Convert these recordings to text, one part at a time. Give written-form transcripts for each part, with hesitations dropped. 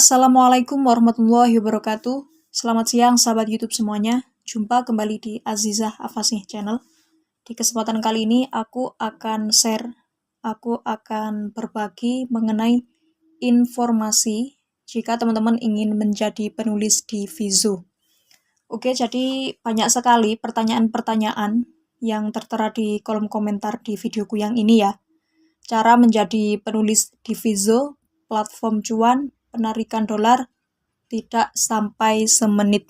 Assalamualaikum warahmatullahi wabarakatuh. Selamat siang sahabat YouTube semuanya. Jumpa kembali di Azizah Afasih Channel. Di kesempatan kali ini aku akan berbagi mengenai informasi jika teman-teman ingin menjadi penulis di Vizo. Oke, jadi banyak sekali pertanyaan-pertanyaan yang tertera di kolom komentar di videoku yang ini ya. Cara menjadi penulis di Vizo, platform cuan, penarikan dolar, tidak sampai semenit.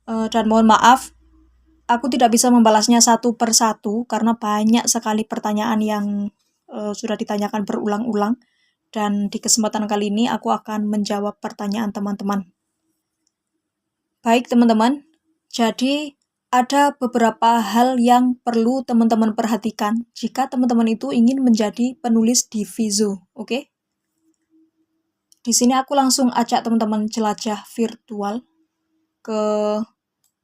Dan mohon maaf, aku tidak bisa membalasnya satu persatu karena banyak sekali pertanyaan yang sudah ditanyakan berulang-ulang. Dan di kesempatan kali ini aku akan menjawab pertanyaan teman-teman. Baik teman-teman, jadi ada beberapa hal yang perlu teman-teman perhatikan jika teman-teman itu ingin menjadi penulis di Vizo, oke? Di sini aku langsung ajak teman-teman jelajah virtual ke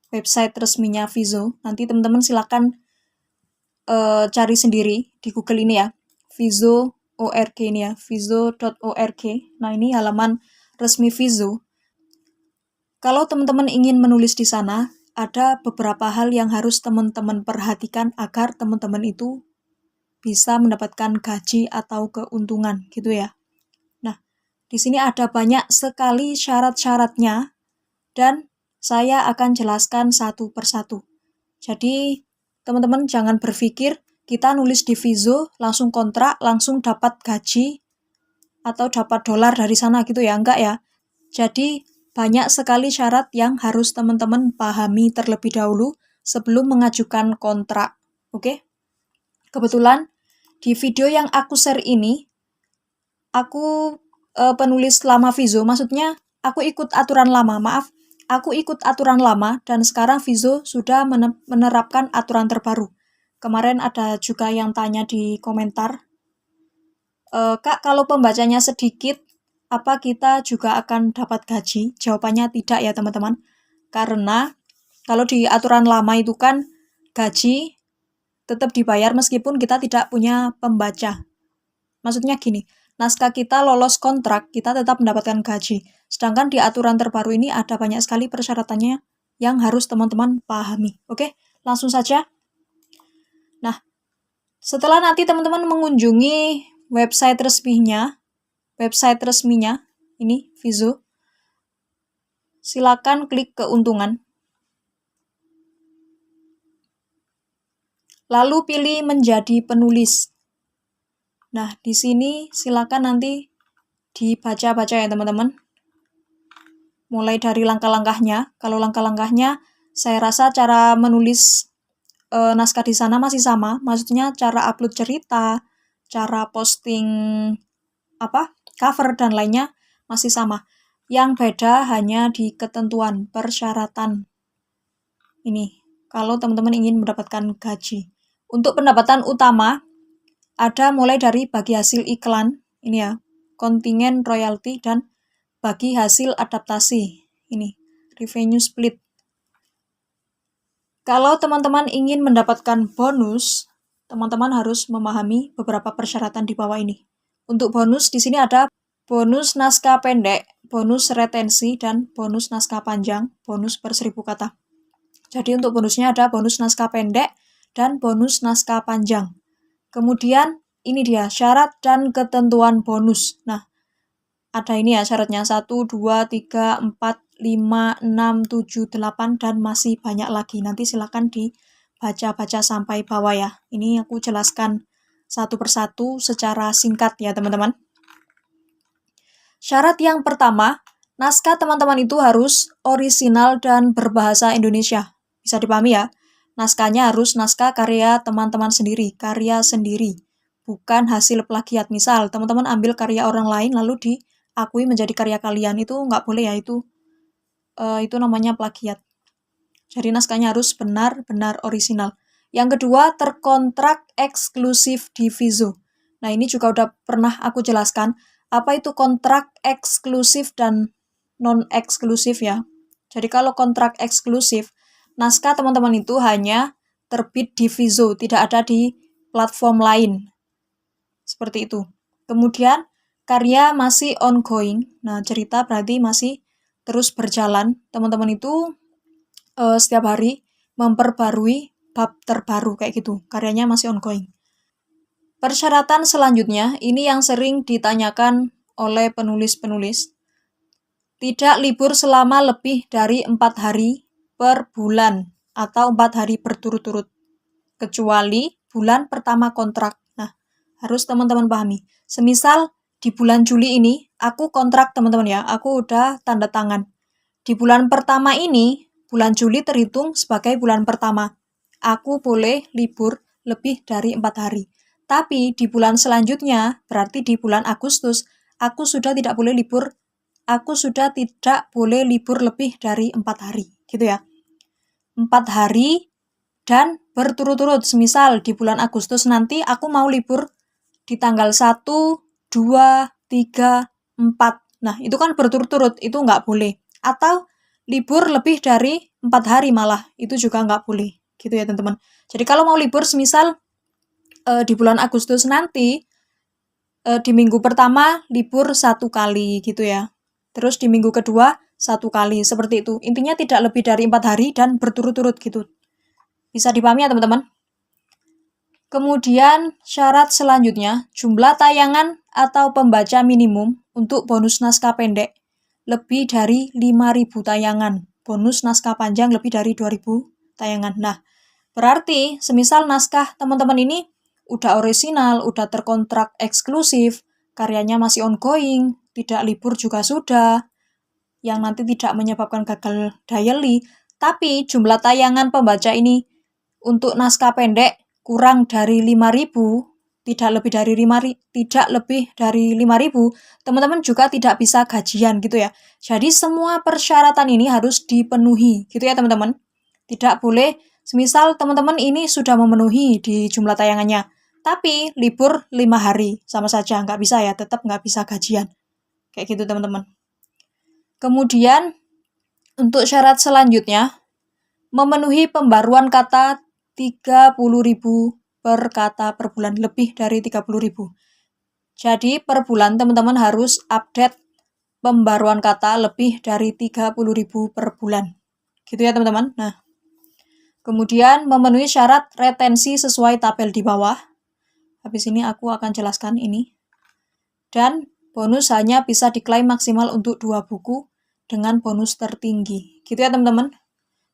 website resminya Vizo. Nanti teman-teman silakan cari sendiri di Google ini ya, Vizo.org ini ya, vizo.org. Nah, ini halaman resmi Vizo. Kalau teman-teman ingin menulis di sana, ada beberapa hal yang harus teman-teman perhatikan agar teman-teman itu bisa mendapatkan gaji atau keuntungan gitu ya. Nah, di sini ada banyak sekali syarat-syaratnya dan saya akan jelaskan satu persatu. Jadi, teman-teman jangan berpikir kita nulis di Vizo, langsung kontrak, langsung dapat gaji atau dapat dolar dari sana gitu ya, enggak ya. Jadi, banyak sekali syarat yang harus teman-teman pahami terlebih dahulu sebelum mengajukan kontrak. Oke? Kebetulan di video yang aku share ini, aku penulis lama Vizo, maksudnya aku ikut aturan lama, aku ikut aturan lama dan sekarang Vizo sudah menerapkan aturan terbaru. Kemarin ada juga yang tanya di komentar, Kak, kalau pembacanya sedikit, apa kita juga akan dapat gaji? Jawabannya tidak ya teman-teman. Karena kalau di aturan lama itu kan gaji tetap dibayar meskipun kita tidak punya pembaca. Maksudnya gini, naskah kita lolos kontrak, kita tetap mendapatkan gaji. Sedangkan di aturan terbaru ini ada banyak sekali persyaratannya yang harus teman-teman pahami. Oke, langsung saja. Nah, setelah nanti teman-teman mengunjungi website resminya, ini Vizo, silakan klik keuntungan. Lalu pilih menjadi penulis. Nah, di sini silakan nanti dibaca-baca ya teman-teman. Mulai dari langkah-langkahnya. Kalau langkah-langkahnya, saya rasa cara menulis naskah di sana masih sama. Maksudnya cara upload cerita, cara posting cover dan lainnya masih sama. Yang beda hanya di ketentuan persyaratan. Ini, kalau teman-teman ingin mendapatkan gaji. Untuk pendapatan utama, ada mulai dari bagi hasil iklan, ini ya, kontingen royalti, dan bagi hasil adaptasi, ini, revenue split. Kalau teman-teman ingin mendapatkan bonus, teman-teman harus memahami beberapa persyaratan di bawah ini. Untuk bonus, di sini ada bonus naskah pendek, bonus retensi, dan bonus naskah panjang, bonus per 1000 kata. Jadi untuk bonusnya ada bonus naskah pendek dan bonus naskah panjang. Kemudian ini dia syarat dan ketentuan bonus. Nah, ada ini ya syaratnya 1, 2, 3, 4, 5, 6, 7, 8 dan masih banyak lagi. Nanti silakan dibaca-baca sampai bawah ya. Ini aku jelaskan satu persatu secara singkat ya teman-teman. Syarat yang pertama, naskah teman-teman itu harus orisinal dan berbahasa Indonesia. Bisa dipahami ya. Naskahnya harus naskah karya teman-teman sendiri, karya sendiri. Bukan hasil plagiat. Misal, teman-teman ambil karya orang lain lalu diakui menjadi karya kalian. Itu nggak boleh ya, itu namanya plagiat. Jadi naskahnya harus benar-benar orisinal. Yang kedua, terkontrak eksklusif di Vizo. Nah, ini juga udah pernah aku jelaskan. Apa itu kontrak eksklusif dan non-eksklusif ya. Jadi kalau kontrak eksklusif, naskah teman-teman itu hanya terbit di Vizo, tidak ada di platform lain. Seperti itu. Kemudian, karya masih ongoing. Nah, cerita berarti masih terus berjalan. Teman-teman itu setiap hari memperbarui bab terbaru kayak gitu. Karyanya masih ongoing. Persyaratan selanjutnya, ini yang sering ditanyakan oleh penulis-penulis. Tidak libur selama lebih dari 4 hari per bulan atau 4 hari berturut-turut. Kecuali bulan pertama kontrak. Nah, harus teman-teman pahami. Semisal di bulan Juli ini, aku kontrak teman-teman ya, aku udah tanda tangan. Di bulan pertama ini, bulan Juli terhitung sebagai bulan pertama. Aku boleh libur lebih dari 4 hari. Tapi di bulan selanjutnya, berarti di bulan Agustus, aku sudah tidak boleh libur lebih dari 4 hari. Gitu ya. 4 hari dan berturut-turut. Semisal di bulan Agustus nanti aku mau libur di tanggal 1, 2, 3, 4. Nah, itu kan berturut-turut, itu nggak boleh. Atau libur lebih dari 4 hari malah, itu juga nggak boleh. Gitu ya, teman-teman. Jadi kalau mau libur, semisal di bulan Agustus nanti, di minggu pertama libur 1 kali gitu ya. Terus di minggu kedua 1 kali, seperti itu. Intinya tidak lebih dari 4 hari dan berturut-turut gitu. Bisa dipahami ya teman-teman? Kemudian syarat selanjutnya, jumlah tayangan atau pembaca minimum untuk bonus naskah pendek lebih dari 5.000 tayangan. Bonus naskah panjang lebih dari 2.000 tayangan. Nah, berarti semisal naskah teman-teman ini udah orisinal, udah terkontrak eksklusif, karyanya masih ongoing, tidak libur juga sudah, yang nanti tidak menyebabkan gagal daily, tapi jumlah tayangan pembaca ini untuk naskah pendek kurang dari 5.000, tidak lebih dari 5.000, teman-teman juga tidak bisa gajian gitu ya. Jadi semua persyaratan ini harus dipenuhi gitu ya teman-teman. Tidak boleh, semisal teman-teman ini sudah memenuhi di jumlah tayangannya, tapi libur 5 hari, sama saja, nggak bisa ya, tetap nggak bisa gajian. Kayak gitu teman-teman. Kemudian, untuk syarat selanjutnya, memenuhi pembaruan kata 30.000 per kata per bulan, lebih dari 30.000. Jadi per bulan teman-teman harus update pembaruan kata lebih dari 30.000 per bulan. Gitu ya teman-teman. Nah, kemudian memenuhi syarat retensi sesuai tabel di bawah. Habis ini aku akan jelaskan ini. Dan bonus hanya bisa diklaim maksimal untuk 2 buku dengan bonus tertinggi. Gitu ya teman-teman.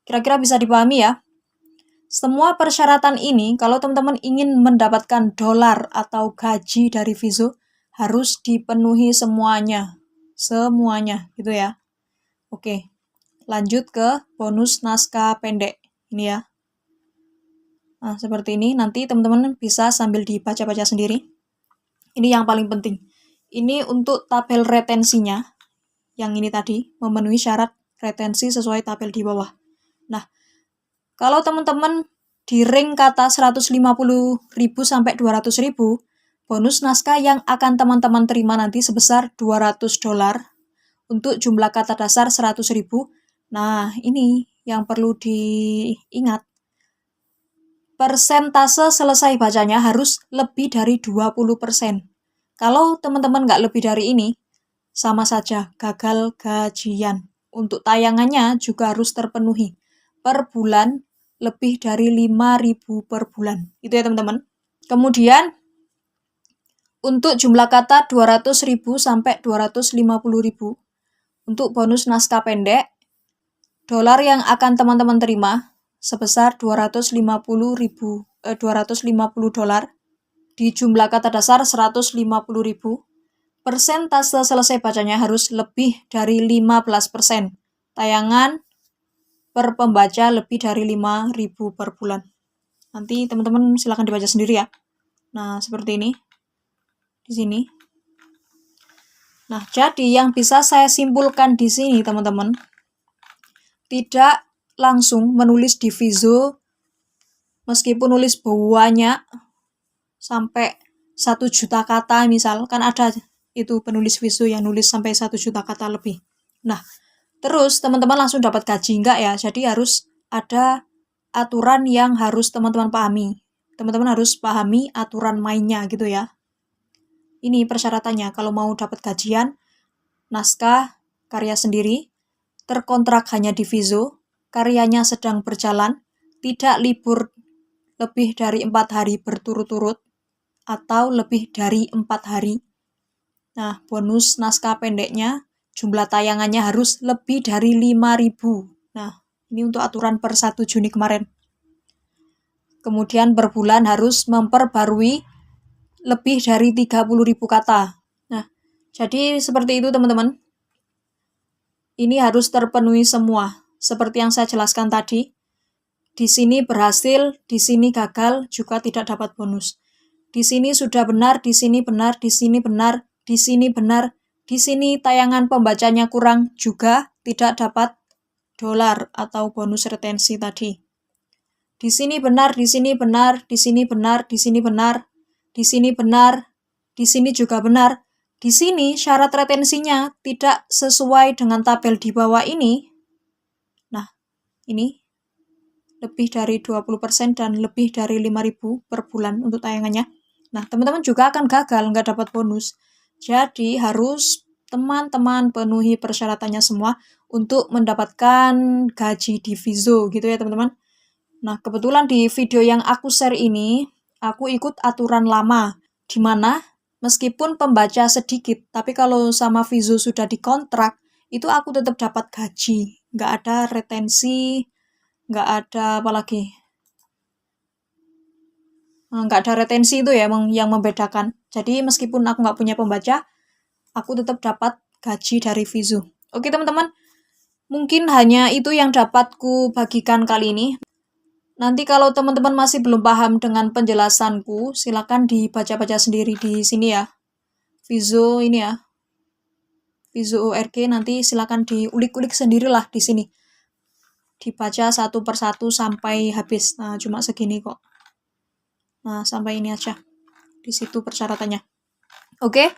Kira-kira bisa dipahami ya. Semua persyaratan ini, kalau teman-teman ingin mendapatkan dolar atau gaji dari Vizo, harus dipenuhi semuanya. Semuanya, gitu ya. Oke, lanjut ke bonus naskah pendek. Ini ya. Nah, seperti ini. Nanti teman-teman bisa sambil dibaca-baca sendiri. Ini yang paling penting. Ini untuk tabel retensinya. Yang ini tadi, memenuhi syarat retensi sesuai tabel di bawah. Nah, kalau teman-teman di ring kata 150.000 sampai 200.000, bonus naskah yang akan teman-teman terima nanti sebesar $200 untuk jumlah kata dasar 100.000. Nah, ini yang perlu diingat. Persentase selesai bacanya harus lebih dari 20%. Kalau teman-teman nggak lebih dari ini, sama saja gagal gajian. Untuk tayangannya juga harus terpenuhi. Per bulan lebih dari 5.000 per bulan. Itu ya teman-teman. Kemudian untuk jumlah kata 200.000 sampai 250.000 untuk bonus naskah pendek, dolar yang akan teman-teman terima sebesar 250 dolar di jumlah kata dasar 150.000. Persentase selesai bacanya harus lebih dari 15%. Tayangan per pembaca lebih dari 5.000 per bulan. Nanti teman-teman silakan dibaca sendiri ya. Nah, seperti ini. Di sini. Nah, jadi yang bisa saya simpulkan di sini, teman-teman, tidak langsung menulis di Vizo, meskipun nulis banyak, sampai 1 juta kata misal, kan ada itu penulis Vizo yang nulis sampai 1 juta kata lebih. Nah, terus teman-teman langsung dapat gaji, enggak ya? Jadi harus ada aturan yang harus teman-teman pahami. Teman-teman harus pahami aturan mainnya gitu ya. Ini persyaratannya, kalau mau dapat gajian, naskah, karya sendiri, terkontrak hanya di Vizo, karyanya sedang berjalan, tidak libur lebih dari 4 hari berturut-turut, atau lebih dari 4 hari. Nah, bonus naskah pendeknya, jumlah tayangannya harus lebih dari 5.000. Nah, ini untuk aturan per 1 Juni kemarin. Kemudian berbulan harus memperbarui lebih dari 30.000 kata. Nah, jadi seperti itu teman-teman. Ini harus terpenuhi semua. Seperti yang saya jelaskan tadi, di sini berhasil, di sini gagal, juga tidak dapat bonus. Di sini sudah benar, di sini benar, di sini benar, di sini benar, di sini tayangan pembacanya kurang, juga tidak dapat dolar atau bonus retensi tadi. Di sini benar, di sini benar, di sini benar, di sini benar, di sini benar, di sini juga benar. Di sini syarat retensinya tidak sesuai dengan tabel di bawah ini. Nah, ini lebih dari 20% dan lebih dari 5.000 per bulan untuk tayangannya. Nah, teman-teman juga akan gagal, nggak dapat bonus. Jadi, harus teman-teman penuhi persyaratannya semua untuk mendapatkan gaji di Vizo, gitu ya teman-teman. Nah, kebetulan di video yang aku share ini, aku ikut aturan lama, di mana meskipun pembaca sedikit, tapi kalau sama Vizo sudah dikontrak, itu aku tetap dapat gaji. Nggak ada retensi, nggak ada apa lagi. Nggak ada retensi itu ya yang membedakan. Jadi meskipun aku nggak punya pembaca, aku tetap dapat gaji dari Vizo. Oke teman-teman, mungkin hanya itu yang dapat ku bagikan kali ini. Nanti kalau teman-teman masih belum paham dengan penjelasanku, silakan dibaca-baca sendiri di sini ya. Vizo ini ya. Vizo ORG nanti silakan diulik-ulik sendirilah di sini. Dibaca satu persatu sampai habis. Nah, cuma segini kok. Nah, sampai ini aja. Di situ persyaratannya. Oke.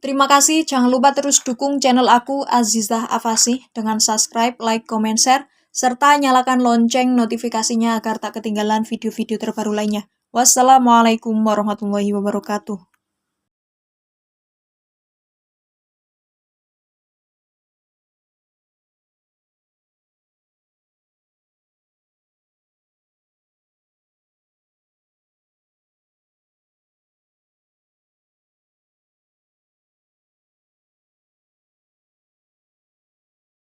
Terima kasih. Jangan lupa terus dukung channel aku Azizah Afasi dengan subscribe, like, comment, share, serta nyalakan lonceng notifikasinya agar tak ketinggalan video-video terbaru lainnya. Wassalamualaikum warahmatullahi wabarakatuh.